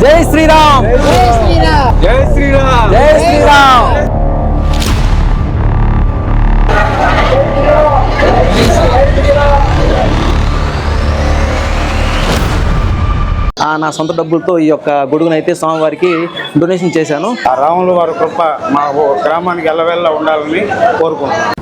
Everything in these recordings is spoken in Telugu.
జై శ్రీరామ్, జై శ్రీరామ్, జై శ్రీరామ్, జై శ్రీరామ్. నా సొంత డబ్బులతో ఈ యొక్క గొడుగునైతే స్వామివారికి డొనేషన్ చేశాను. ఆ రాముల వారి కృప మా గ్రామానికి ఎల్లవెల్ల ఉండాలని కోరుకుంటున్నాను.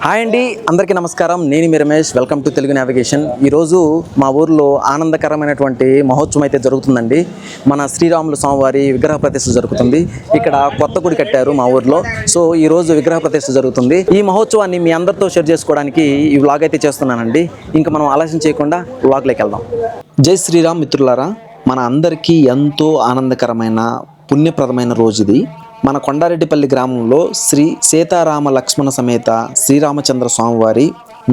హాయ్ అండి, అందరికీ నమస్కారం. నేను మీ Ramesh. Welcome to Telugu navigation. ఈరోజు మా ఊర్లో ఆనందకరమైనటువంటి మహోత్సవం అయితే జరుగుతుందండి. మన శ్రీరాములు స్వామివారి విగ్రహ ప్రతిష్ఠ జరుగుతుంది. ఇక్కడ కొత్త గుడి కట్టారు మా ఊర్లో. సో ఈరోజు విగ్రహ ప్రతిష్ఠ జరుగుతుంది. ఈ మహోత్సవాన్ని మీ అందరితో షేర్ చేసుకోవడానికి ఈ వ్లాగ్ అయితే చేస్తున్నానండి. ఇంకా మనం ఆలస్యం చేయకుండా వ్లాగ్లోకి వెళ్దాం. జై శ్రీరామ్ మిత్రులారా, మన అందరికీ ఎంతో ఆనందకరమైన పుణ్యప్రదమైన రోజు ఇది. మన కొండారెడ్డిపల్లి గ్రామంలో శ్రీ సీతారామ లక్ష్మణ సమేత శ్రీరామచంద్ర స్వామివారి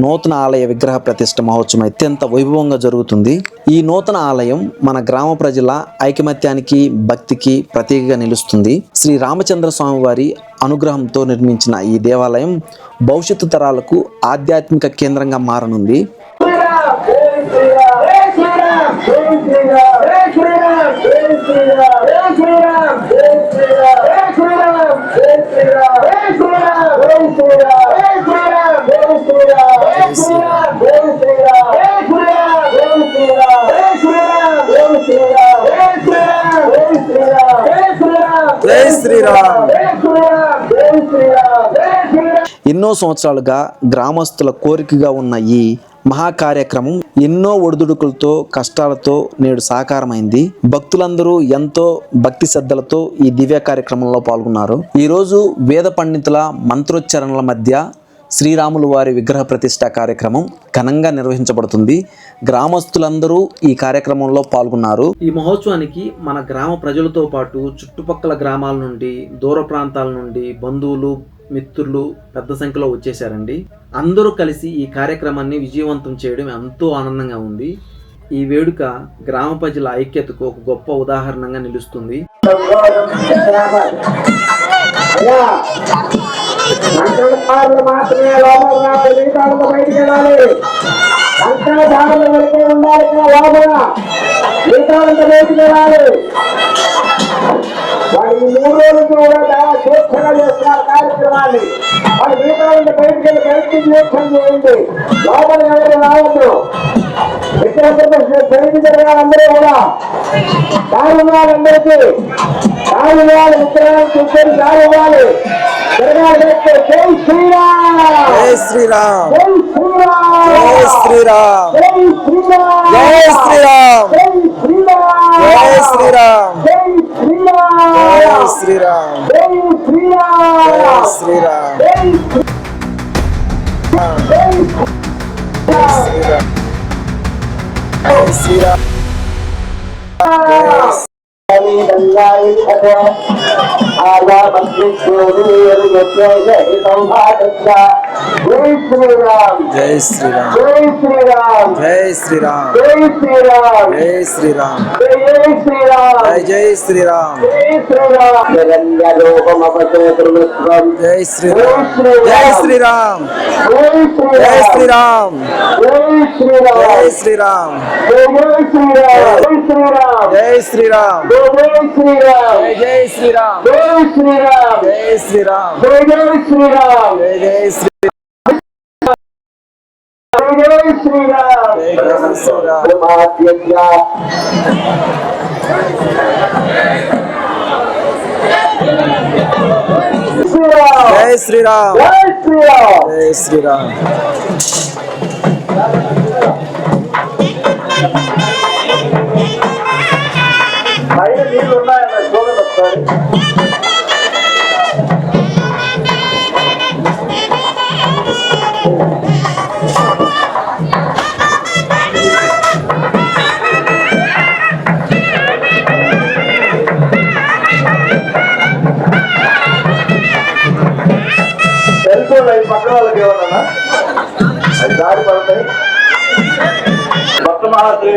నూతన ఆలయ విగ్రహ ప్రతిష్ఠ మహోత్సవం అత్యంత వైభవంగా జరుగుతుంది. ఈ నూతన ఆలయం మన గ్రామ ప్రజల ఐకమత్యానికి, భక్తికి ప్రతీకగా నిలుస్తుంది. శ్రీ రామచంద్ర స్వామివారి అనుగ్రహంతో నిర్మించిన ఈ దేవాలయం భవిష్యత్తు తరాలకు ఆధ్యాత్మిక కేంద్రంగా మారనుంది. ఎన్నో సంవత్సరాలుగా గ్రామస్తుల కోరికగా ఉన్న ఈ మహాకార్యక్రమం ఎన్నో ఒడిదుడుకులతో, కష్టాలతో నేడు సాకారమైంది. భక్తులందరూ ఎంతో భక్తి శ్రద్ధలతో ఈ దివ్య కార్యక్రమంలో పాల్గొన్నారు. ఈరోజు వేద పండితుల మంత్రోచ్చరణల మధ్య శ్రీరాములు వారి విగ్రహ ప్రతిష్ఠ కార్యక్రమం ఘనంగా నిర్వహించబడుతుంది. గ్రామస్తులందరూ ఈ కార్యక్రమంలో పాల్గొన్నారు. ఈ మహోత్సవానికి మన గ్రామ ప్రజలతో పాటు చుట్టుపక్కల గ్రామాల నుండి, దూర ప్రాంతాల నుండి బంధువులు, మిత్రులు పెద్ద సంఖ్యలో వచ్చేసారండి. అందరూ కలిసి ఈ కార్యక్రమాన్ని విజయవంతం చేయడం ఎంతో ఆనందంగా ఉంది. ఈ వేడుక గ్రామ ప్రజల ఐక్యతకు ఒక గొప్ప ఉదాహరణగా నిలుస్తుంది. వాడు ఈ 3 రోజులు కూడా చాలా స్వేచ్ఛగా చేస్తున్నారు కార్యక్రమాన్ని. వాడు మిగతా బయటికి వెళ్ళి బయటికి దీక్షం చేయండి, లోపల ఎవరు రావద్దు. బయటికి జరగాలి. అందరూ కూడా దారి ఇవ్వాలందరికీ, దారి ఇవ్వాలి. విగ్రహాలు చూసుకొని దారి ఇవ్వాలి. జరగాలి. జై శ్రీరామ్, జై శ్రీరామ్, జై శ్రీరామ్, జై శ్రీరామ్, జై శ్రీరామ్, జై శ్రీరామ్, జై శ్రీరామ్, జై శ్రీరామ్, జై శ్రీరామ్, జై శ్రీరామ్, జై శ్రీరామ్, జై శ్రీరామ్, జై జై శ్రీరామ్. జై శ్రీరామ్, జై శ్రీరామ్, జై శ్రీరామ్, జై శ్రీరామ్, జై శ్రీరామ్, జై శ్రీరామ్, జై శ్రీరామ్, జై శ్రీరామ్, జై శ్రీరామ్, జై శ్రీరామ్, జై శ్రీరామ్, జై జై శ్రీరామ్, శ్రీరామ్, జై శ్రీరామ్, జై శ్రీరామ్, జై శ్రీరామ్, జై శ్రీరామ్, జై శ్రీరామ్, జై శ్రీరామ్, జై శ్రీరామ్, జై శ్రీరామ్, జై శ్రీరామ్, జై శ్రీరామ్. జై శ్రీరామ్, జై శ్రీరామ్. పైన నీళ్ళు ఉన్నాయన్న చూడండి ఒకసారి.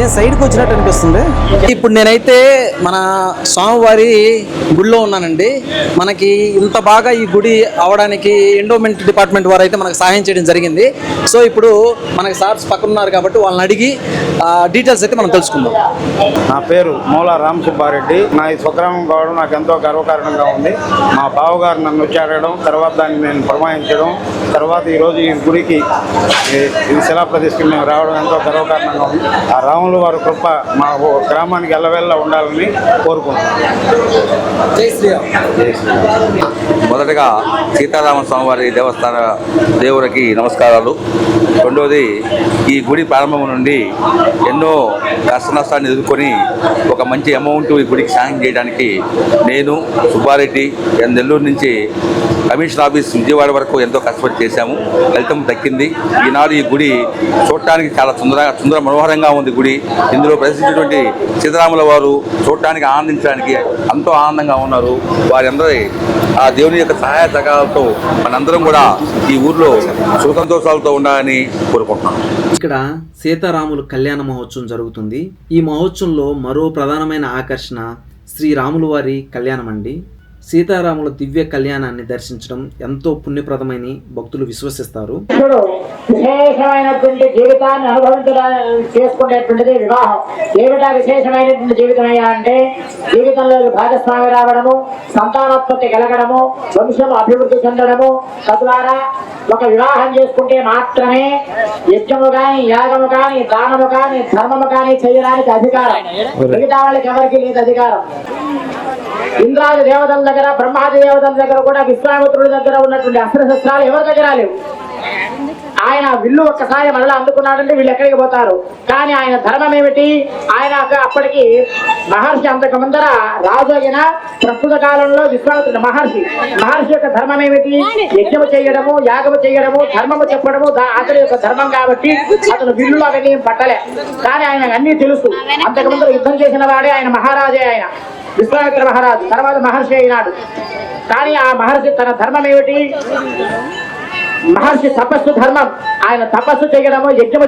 నేను సైడ్కి వచ్చినట్టు అనిపిస్తుంది. ఇప్పుడు నేనైతే మన స్వామివారి గుడిలో ఉన్నానండి. మనకి ఇంత బాగా ఈ గుడి అవడానికి ఎండోమెంట్ డిపార్ట్మెంట్ వారు అయితే మనకు సహాయం చేయడం జరిగింది. సో ఇప్పుడు మనకి సార్స్ పక్కన ఉన్నారు కాబట్టి వాళ్ళని అడిగి డీటెయిల్స్ అయితే మనం తెలుసుకుందాం. నా పేరు మూల రామ్ సుబ్బారెడ్డి. నా ఈ స్వగ్రామం కావడం నాకు ఎంతో గర్వకారణంగా ఉంది. మా బావగారు నన్ను వచ్చి అడగడం, తర్వాత దాన్ని నేను ప్రమాణించడం, తర్వాత ఈరోజు ఈ గుడికి ఇది శిలాప్రతిష్ఠకి మేము రావడం ఎంతో గర్వకారణంగా ఉంది. ఆ రాముల వారి కృప మా గ్రామానికి ఎల్లవెల్లా ఉండాలని కోరుకుంటున్నాను. జై శ్రీరామ్. మొదటగా సీతారామ స్వామివారి దేవస్థాన దేవుడికి నమస్కారాలు. రెండవది, ఈ గుడి ప్రారంభం నుండి ఎన్నో కష్ట నష్టాన్ని ఎదుర్కొని ఒక మంచి అమౌంట్ ఈ గుడికి సాయం చేయడానికి నేను సుబ్బారెడ్డి నెల్లూరు నుంచి కమిషన్ ఆఫీస్ విజయవాడ వరకు ఎంతో కష్టపడి చేశాము. ఫలితం దక్కింది. ఈనాడు ఈ గుడి చూడటానికి చాలా సుందర మనోహరంగా ఉంది. గుడి ఇందులో ప్రదర్శించినటువంటి సీతారాముల వారు చూడటానికి ఆనందించడానికి ఎంతో ఆనందంగా ఉన్నారు. వారందరి ఆ దేవుని యొక్క సహాయ సహకారాలతో మనందరం కూడా ఈ ఊర్లో సుఖ సంతోషాలతో ఉండాలని కోరుకుంటున్నాం. ఇక్కడ సీతారాముల కళ్యాణ మహోత్సవం జరుగుతుంది. ఈ మహోత్సవంలో మరో ప్రధానమైన ఆకర్షణ శ్రీరాముల వారి కళ్యాణం అండి. సీతారాముల దివ్య కళ్యాణాన్ని దర్శించడం ఎంతో పుణ్యప్రదమని భక్తులు విశ్వసిస్తారు. విశేషమైనటువంటి జీవితాన్ని చేసుకునేటువంటిది వివాహం. ఏమిటా విశేషమైనటువంటి జీవితం అయ్యా అంటే జీవితంలో భాగస్వామి రావడము, సంతానోత్పత్తి కలగడము, వంశం అభివృద్ధి చెందడము, తద్వారా ఒక వివాహం చేసుకుంటే మాత్రమే యజ్ఞము కానీ, యాగము కానీ, దానము కానీ, ధర్మము కానీ చేయడానికి అధికారం. మిగతా వాళ్ళకి ఎవరికి లేదు అధికారం. ఇంద్రాది దేవతల దగ్గర, బ్రహ్మాది దేవతల దగ్గర కూడా విశ్వామిత్రుడి దగ్గర ఉన్నటువంటి అస్త్రశస్త్రాలు ఎవరి దగ్గర లేవు. ఆయన విల్లు ఒక్కసారి మరలా అందుకున్నాడంటే వీళ్ళు ఎక్కడికి పోతారు. కానీ ఆయన ధర్మం ఏమిటి? ఆయన అప్పటికి మహర్షి, అంతకు ముందర రాజు అయిన ప్రస్తుత కాలంలో విశ్వామిత్రుడు మహర్షి యొక్క ధర్మం ఏమిటి? యజ్ఞము చేయడము, యాగము చేయడము, ధర్మము చెప్పడము అతని యొక్క ధర్మం. కాబట్టి అతను విల్లులు అవన్నీ పట్టలే. కానీ ఆయన అన్నీ తెలుసు. అంతకు ముందర యుద్ధం చేసిన వాడే ఆయన మహారాజే. ఆయన విశ్వామిత్ర మహారాజు తర్వాత మహర్షి అయినాడు. కానీ ఆ మహర్షి తన ధర్మం ఏమిటి? మహర్షి తపస్సు ధర్మం. ఆయన తపస్సు చేయడము, యజ్ఞము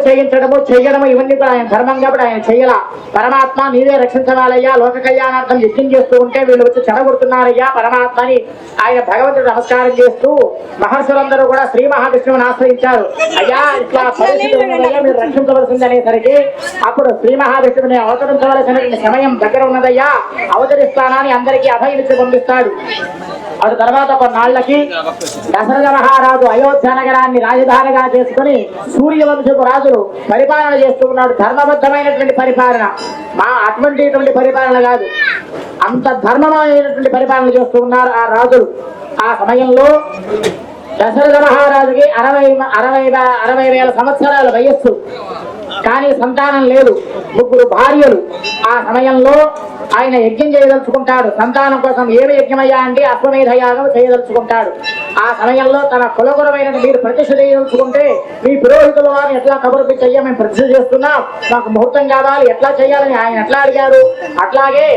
చేయడము ఇవన్నీ కూడా ఆయన ధర్మం. కాబట్టి ఆయన చెయ్యాల. పరమాత్మ నీవే రక్షించవాలయ్యా, లోక కళ్యాణార్థం యజ్ఞం చేస్తూ ఉంటే వీళ్ళు వచ్చి చెడగొడుతున్నారయ్యా పరమాత్మని ఆయన భగవంతుడు నమస్కారం చేస్తూ మహర్షులందరూ కూడా శ్రీ మహావిష్ణువుని ఆశ్రయించారు. అయ్యా ఇట్లా పరిస్థితి ఉన్నదయ్యా, మీరు రక్షించవలసింది అనేసరికి అప్పుడు శ్రీ మహావిష్ణువుని అవతరించవలసిన సమయం దగ్గర ఉన్నదయ్యా, అవతరిస్తానని అందరికీ అభయమిచ్చి పంపిస్తాడు. అటు తర్వాత కొన్నాళ్లకి దశరథ మహారాజు అయోధ్య నగరాన్ని రాజధానిగా చేసుకుని సూర్యవంశపు రాజులు పరిపాలన చేస్తూ ఉన్నాడు. ధర్మబద్ధమైనటువంటి పరిపాలన, అటువంటి పరిపాలన కాదు, అంత ధర్మమైనటువంటి పరిపాలన చేస్తూ ఉన్నారు ఆ రాజులు. ఆ సమయంలో దశరథ మహారాజుకి 60,000 సంవత్సరాల వయస్సు. కానీ సంతానం లేదు, 3 భార్యలు. ఆ సమయంలో ఆయన యజ్ఞం చేయదలుచుకుంటాడు. సంతానం కోసం ఏమి యజ్ఞమయ్యా అంటే అశ్వమేధ యాగం చేయదలుచుకుంటాడు. ఆ సమయంలో తన కులగురమైన మీరు ప్రతిష్ఠ చేయదలుచుకుంటే మీ పురోహితుల వారిని ఎట్లా కబుర్పించయ్యా, మేము ప్రతిష్ఠ చేస్తున్నాం, మాకు ముహూర్తం కావాలి, ఎట్లా చేయాలని ఆయన ఎట్లా అడిగారు. అట్లాగే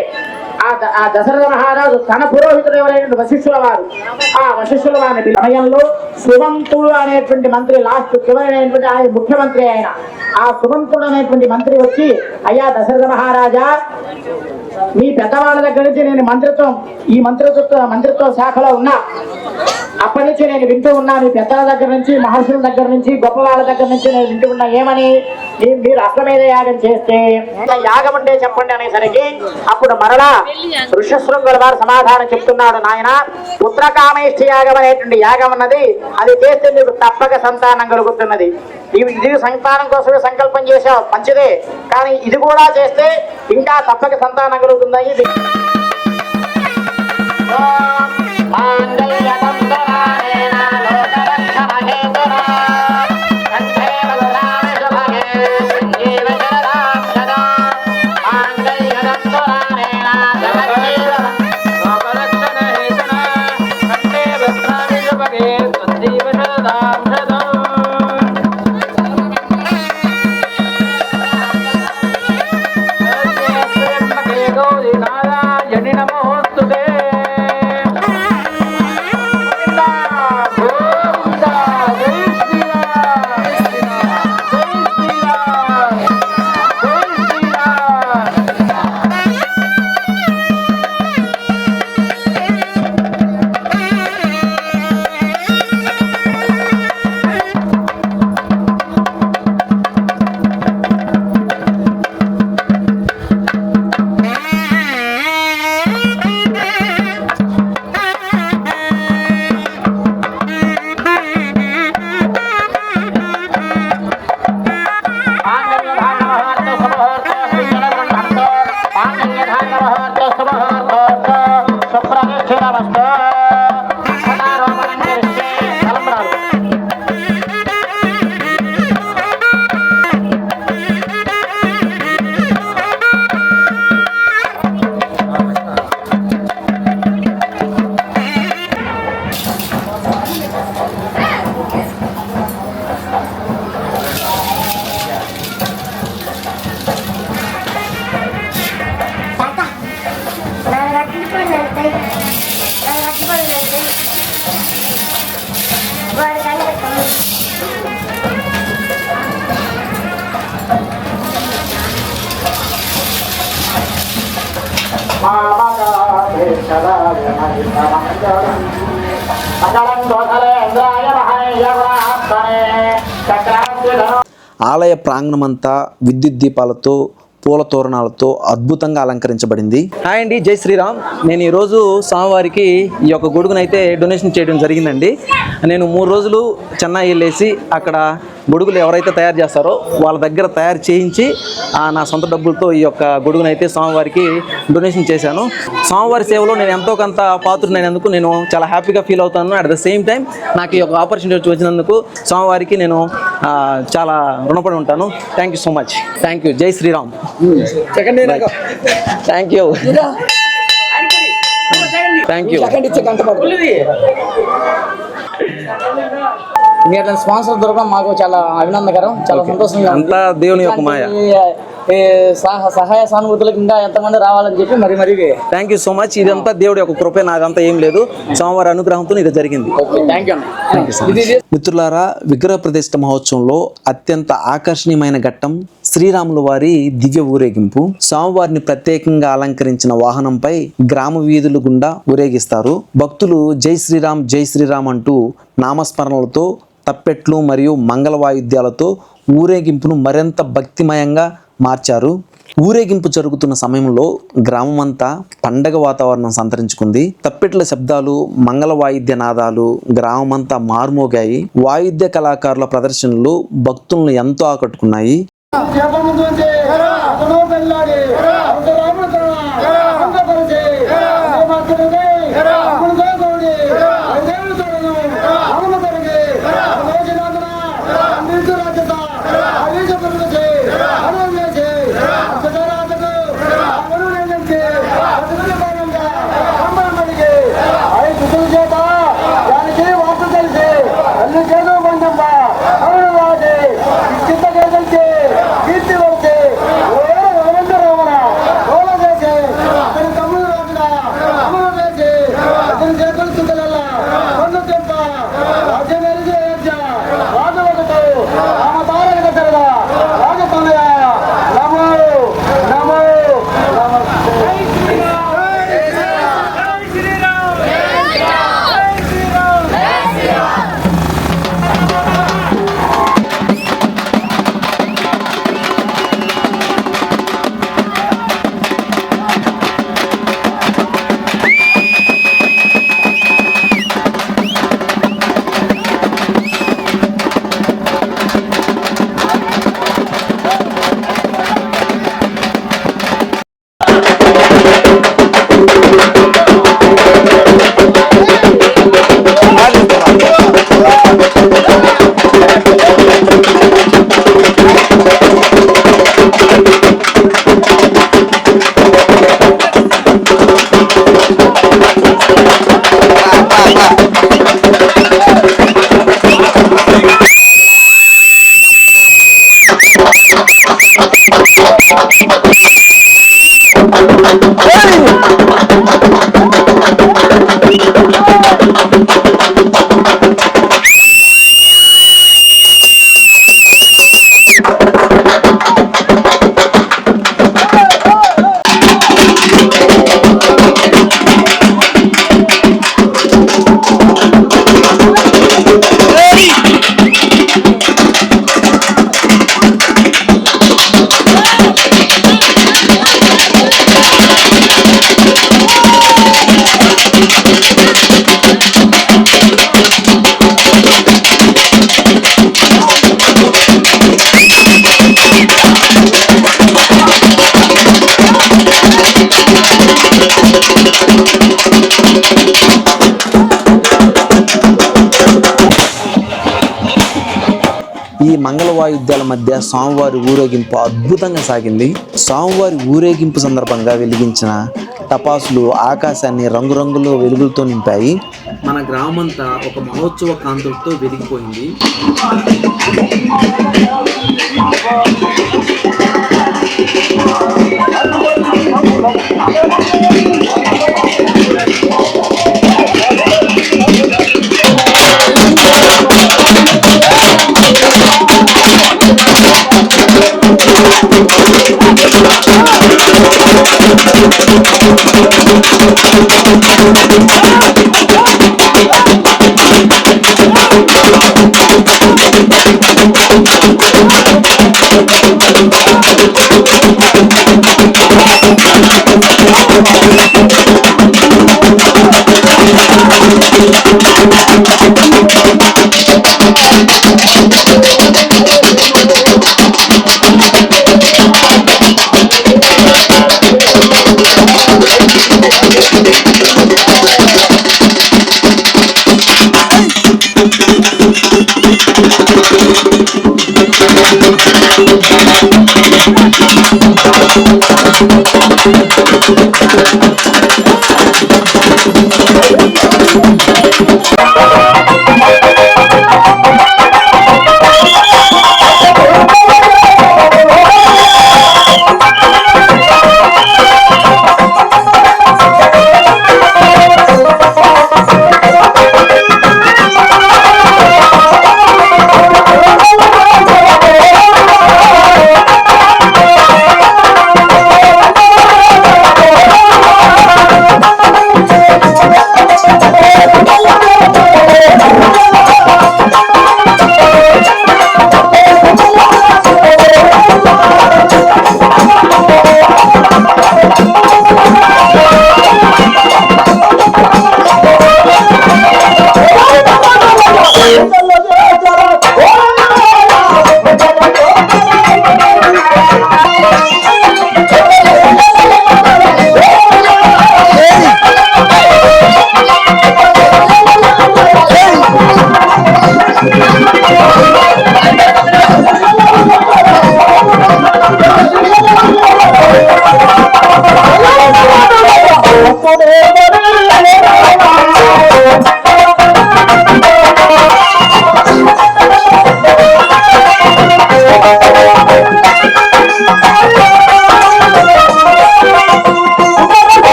ఆ దశరథ మహారాజు తన పురోహితుడు ఎవరైన వశిష్ఠుల వారు, ఆ వశిష్ఠుల వారి సమయంలో సుమంతుడు అనేటువంటి మంత్రి, లాస్ట్ చివరైనటువంటి ఆయన ముఖ్యమంత్రి ఆయన, ఆ సుమంతుడు అనేటువంటి మంత్రి వచ్చి, అయ్యా దశరథ మహారాజా, మీ పెద్దవాళ్ళ దగ్గర నుంచి నేను మంత్రిత్వ శాఖలో ఉన్నా. అప్పటి నుంచి నేను వింటూ ఉన్నా, మీ పెద్దల దగ్గర నుంచి, మహర్షుల దగ్గర నుంచి, గొప్ప వాళ్ళ దగ్గర నుంచి నేను వింటూ ఉన్నా. ఏమని? మీరు అశ్వమేధ యాగం చేస్తే యాగం అంటే చెప్పండి అనేసరికి అప్పుడు మరలా ఋషశృంగుల వారు సమాధానం చెప్తున్నాడు. నాయన, పుత్రకామేష్ఠ యాగం అనేటువంటి యాగం అన్నది, అది చేస్తే మీకు తప్పక సంతానం కలుగుతున్నది. ఇది సంతానం కోసమే సంకల్పం చేశావు, మంచిదే. కానీ ఇది కూడా చేస్తే ఇంకా తప్పక సంతానం కలుగుతుంది. ఇది ఆలయ ప్రాంగణమంతా విద్యుత్ దీపాలతో పూల తోరణాలతో అద్భుతంగా అలంకరించబడింది. హాయ్ అండి, జై శ్రీరామ్. నేను ఈరోజు స్వామివారికి ఈ యొక్క గొడుగునైతే డొనేషన్ చేయడం జరిగిందండి. నేను 3 రోజులు చెన్నై వెళ్ళేసి అక్కడ గొడుగులు ఎవరైతే తయారు చేస్తారో వాళ్ళ దగ్గర తయారు చేయించి నా సొంత డబ్బులతో ఈ యొక్క గొడుగునైతే స్వామివారికి డొనేషన్ చేశాను. స్వామివారి సేవలో నేను ఎంతో కొంత పాత్రునైనందుకు నేను చాలా హ్యాపీగా ఫీల్ అవుతాను. అట్ ద సేమ్ టైం నాకు ఈ యొక్క ఆపర్చునిటీ వచ్చినందుకు స్వామివారికి నేను చాలా రుణపడి ఉంటాను. Thank you so much. Thank you. జై Shriram. Thank you. Thank you. మీరు స్పాన్సర్ దొరకడం మాకు చాలా అభినందకరం, చాలా సంతోషంగా. అంతా దేవుని యొక్క మాయ. సహాయ సానుభూతులకు ఇంకా ఎంతమంది రావాలని చెప్పి మరి థ్యాంక్ యూ సో మచ్. ఇదంతా దేవుడి యొక్క కృపే, నాదంతా ఏం లేదు, స్వామివారి అనుగ్రహంతో ఇది జరిగింది. మిత్రులారా, విగ్రహ ప్రతిష్ఠ మహోత్సవంలో అత్యంత ఆకర్షణీయమైన ఘట్టం శ్రీరాముల వారి దివ్య ఊరేగింపు. స్వామివారిని ప్రత్యేకంగా అలంకరించిన వాహనంపై గ్రామ వీధుల గుండా ఊరేగిస్తారు. భక్తులు జై శ్రీరామ్ అంటూ నామస్మరణలతో, తప్పెట్లు మరియు మంగళ వాయిద్యాలతో ఊరేగింపును మరింత భక్తిమయంగా మార్చారు. ఊరేగింపు జరుగుతున్న సమయంలో గ్రామమంతా పండగ వాతావరణం సంతరించుకుంది. తప్పెట్ల శబ్దాలు, మంగళ వాయిద్య నాదాలు గ్రామమంతా మారుమోగాయి. వాయిద్య కళాకారుల ప్రదర్శనలు భక్తులను ఎంతో ఆకట్టుకున్నాయి. ఈ మంగళ వాయిద్యాల మధ్య స్వామివారి ఊరేగింపు అద్భుతంగా సాగింది. స్వామివారి ఊరేగింపు సందర్భంగా వెలిగించిన టపాసులు ఆకాశాన్ని రంగురంగుల వెలుగులతో నింపాయి. మన గ్రామమంతా ఒక మహోత్సవ కాంతులతో వెలిగిపోయింది. Thank you.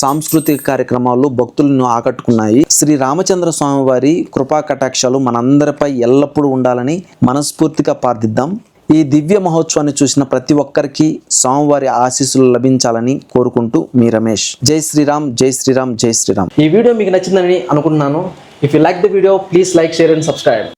సాంస్కృతిక కార్యక్రమాలు భక్తులను ఆకట్టుకున్నాయి. శ్రీ రామచంద్ర స్వామి వారి కృపా కటాక్షాలు మనందరిపై ఎల్లప్పుడూ ఉండాలని మనస్ఫూర్తిగా ప్రార్థిద్దాం. ఈ దివ్య మహోత్సవాన్ని చూసిన ప్రతి ఒక్కరికి స్వామివారి ఆశీస్సులు లభించాలని కోరుకుంటూ మీ రమేష్. జై శ్రీరామ్, జై శ్రీరామ్, జై శ్రీరామ్. ఈ వీడియో మీకు నచ్చిందని అనుకుంటున్నాను. If you like the video, please like, share and subscribe.